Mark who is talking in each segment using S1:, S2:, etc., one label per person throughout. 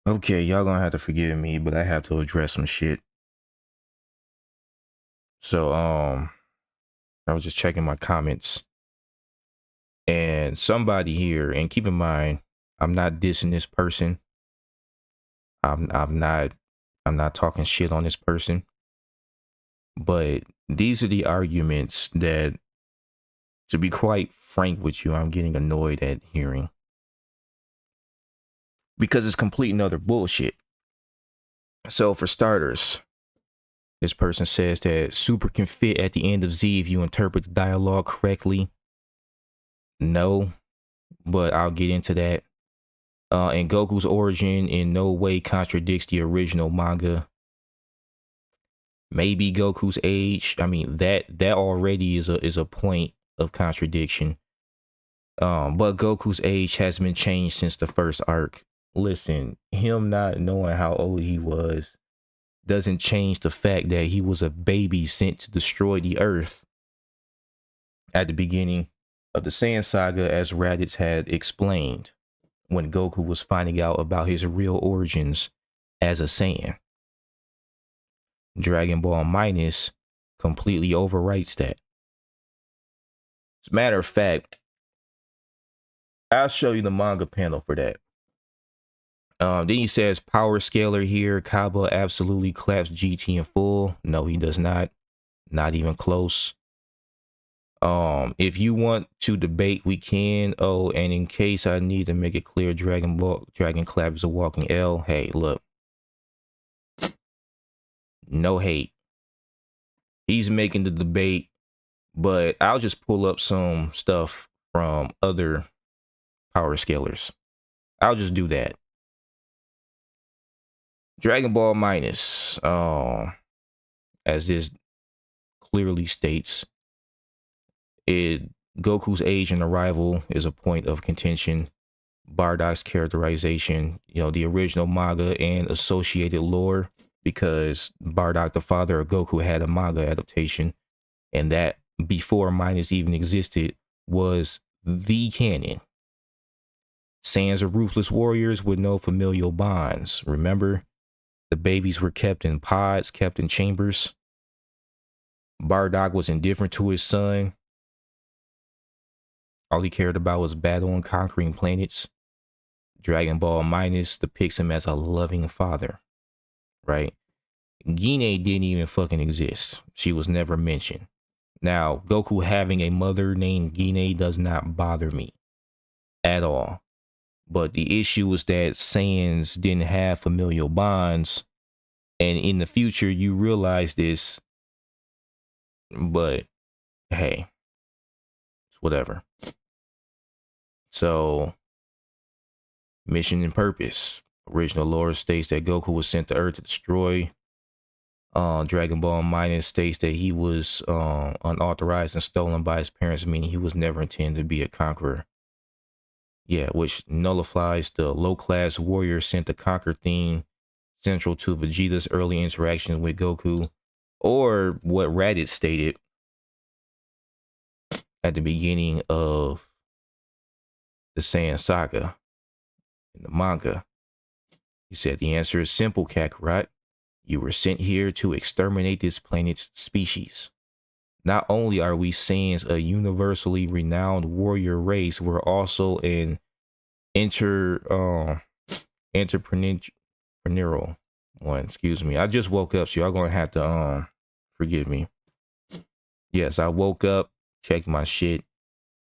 S1: Okay, y'all gonna have to forgive me, but I have to address some shit. So, I was just checking my comments, and somebody here, and keep in mind, I'm not dissing this person. I'm not talking shit on this person. But these are the arguments that, to be quite frank with you, I'm getting annoyed at hearing. Because it's complete and utter bullshit. So, for starters, this person says that Super can fit at the end of Z if you interpret the dialogue correctly. No, but I'll get into that. And Goku's origin in no way contradicts the original manga. Maybe Goku's age. I mean, that already is a point of contradiction. But Goku's age has been changed since the first arc. Listen, him not knowing how old he was doesn't change the fact that he was a baby sent to destroy the Earth at the beginning of the Saiyan saga, as Raditz had explained, when Goku was finding out about his real origins as a Saiyan. Dragon Ball Minus completely overwrites that. As a matter of fact, I'll show you the manga panel for that. Then he says power scaler here. Kaba absolutely claps GT in full. No, he does not. Not even close. If you want to debate, we can. Oh, and in case I need to make it clear, Dragon Clap is a walking L. Hey, look. No hate. He's making the debate, but I'll just pull up some stuff from other power scalers. I'll just do that. Dragon Ball Minus, as this clearly states, Goku's age and arrival is a point of contention. Bardock's characterization, the original manga and associated lore, because Bardock, the father of Goku, had a manga adaptation, and that before Minus even existed was the canon. Saiyans are ruthless warriors with no familial bonds. Remember, the babies were kept in pods, kept in chambers. Bardock was indifferent to his son. All he cared about was battle and conquering planets. Dragon Ball Minus depicts him as a loving father, right? Gine didn't even fucking exist. She was never mentioned. Now, Goku having a mother named Gine does not bother me at all. But the issue was that Saiyans didn't have familial bonds. And in the future, you realize this. But, hey, it's whatever. So, mission and purpose. Original lore states that Goku was sent to Earth to destroy. Dragon Ball Minus states that he was unauthorized and stolen by his parents, meaning he was never intended to be a conqueror. Yeah, which nullifies the low-class warrior sent to conquer theme central to Vegeta's early interactions with Goku, or what Raditz stated at the beginning of the Saiyan saga in the manga. He said the answer is simple, Kakarot. You were sent here to exterminate this planet's species. Not only are we Saiyans a universally renowned warrior race, we're also an entrepreneurial one. Excuse me. I just woke up, so y'all gonna have to forgive me. Yes, I woke up, checked my shit.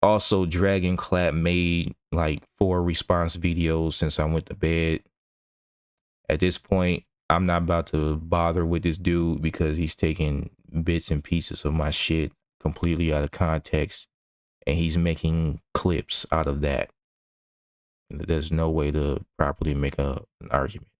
S1: Also, Dragon Clap made like 4 response videos since I went to bed. At this point, I'm not about to bother with this dude because he's taking bits and pieces of my shit completely out of context, and he's making clips out of that. There's no way to properly make an argument.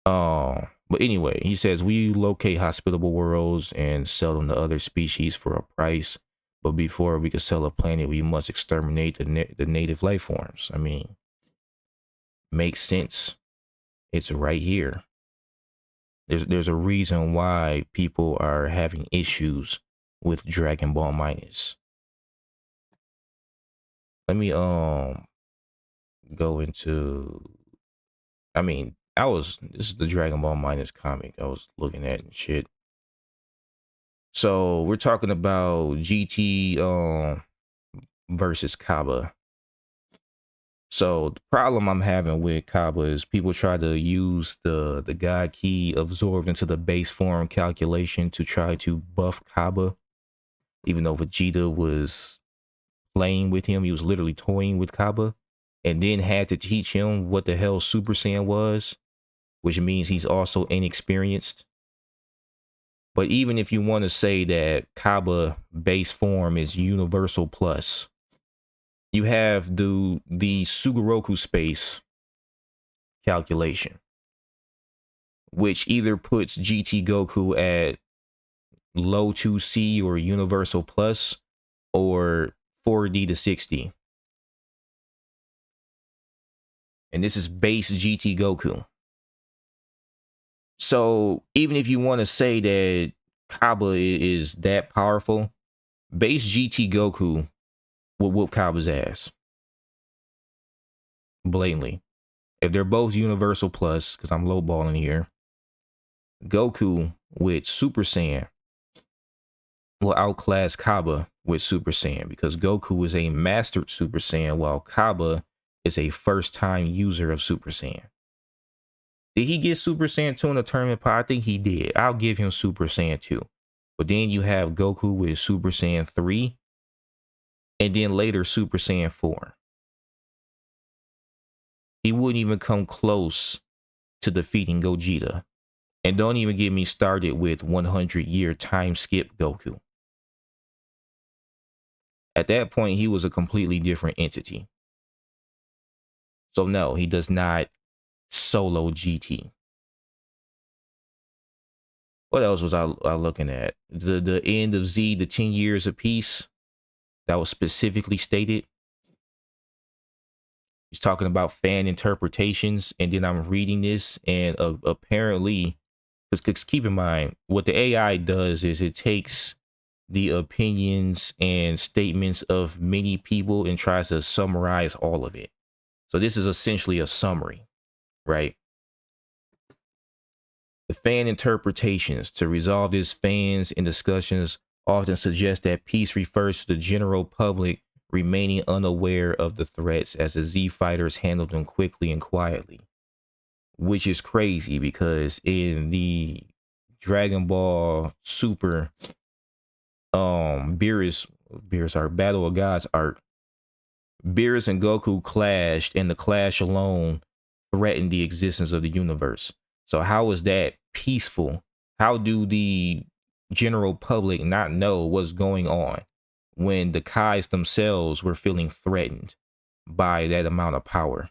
S1: But anyway, he says we locate hospitable worlds and sell them to other species for a price. But before we can sell a planet, we must exterminate the native life forms. I mean, makes sense. It's right here. There's a reason why people are having issues with Dragon Ball Minus. Let me go into, I mean, this is the Dragon Ball Minus comic I was looking at and shit. So we're talking about GT versus Kaba. So the problem I'm having with Kaba is people try to use the God Key absorbed into the base form calculation to try to buff Kaba, even though Vegeta was playing with him. He was literally toying with Kaba, and then had to teach him what the hell Super Saiyan was, which means he's also inexperienced. But even if you want to say that Kaba base form is universal plus, you have the Sugoroku space calculation, which either puts GT Goku at low 2C or universal plus, or 4D to 6D. And this is base GT Goku. So even if you want to say that Kaba is that powerful, base GT Goku will whoop Kaba's ass. Blatantly. If they're both universal plus, because I'm lowballing here, Goku with Super Saiyan will outclass Kaba with Super Saiyan, because Goku is a mastered Super Saiyan while Kaba is a first-time user of Super Saiyan. Did he get Super Saiyan 2 in the tournament pot? I think he did. I'll give him Super Saiyan 2. But then you have Goku with Super Saiyan 3, and then later Super Saiyan 4. He wouldn't even come close to defeating Gogeta. And don't even get me started with 100-year time skip Goku. At that point, he was a completely different entity. So no, he does not solo GT. What else was I looking at? The end of Z, the 10 years of peace, that was specifically stated. He's talking about fan interpretations, and then I'm reading this, and apparently, because keep in mind, what the AI does is it takes the opinions and statements of many people and tries to summarize all of it. So this is essentially a summary, right? The fan interpretations to resolve this, fans in discussions often suggest that peace refers to the general public remaining unaware of the threats as the Z fighters handle them quickly and quietly, which is crazy because in the Dragon Ball Super Beerus art, Battle of Gods art, Beerus and Goku clashed, and the clash alone threatened the existence of the universe. So how is that peaceful? How do the general public not know what's going on when the Kais themselves were feeling threatened by that amount of power?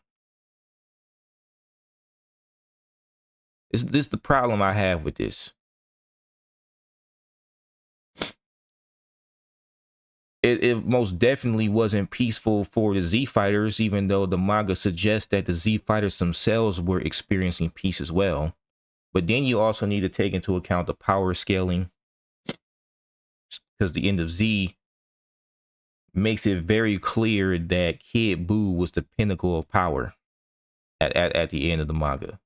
S1: This is the problem I have with this. It most definitely wasn't peaceful for the Z fighters, even though the manga suggests that the Z fighters themselves were experiencing peace as well. But then you also need to take into account the power scaling, because the end of Z makes it very clear that Kid Buu was the pinnacle of power at the end of the manga.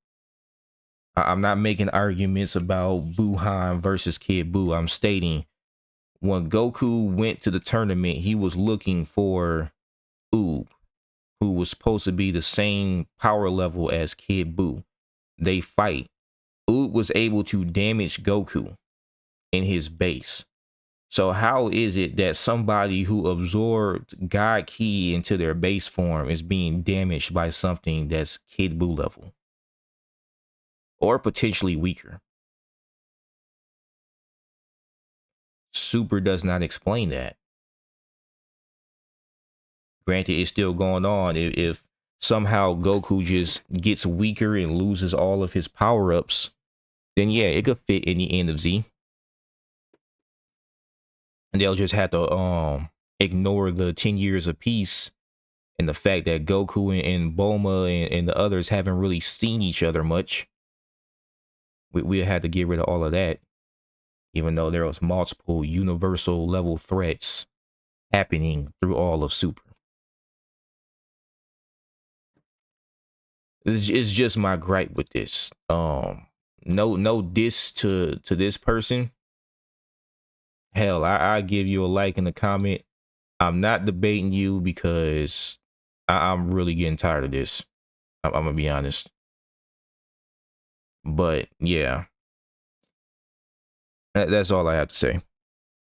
S1: I'm not making arguments about Buhan versus Kid Buu. I'm stating when Goku went to the tournament, he was looking for Oob, who was supposed to be the same power level as Kid Buu. They fight. Oob was able to damage Goku in his base. So how is it that somebody who absorbed God Ki into their base form is being damaged by something that's Kid Buu level? Or potentially weaker? Super does not explain that. Granted, it's still going on. If somehow Goku just gets weaker and loses all of his power-ups, then yeah, it could fit in the end of Z. And they'll just have to ignore the 10 years of peace and the fact that Goku and Bulma and the others haven't really seen each other much. We had to get rid of all of that, even though there was multiple universal level threats happening through all of Super. It's just my gripe with this. No diss to this person. Hell, I give you a like in the comment. I'm not debating you because I'm really getting tired of this. I'm gonna be honest. But yeah, that's all I have to say.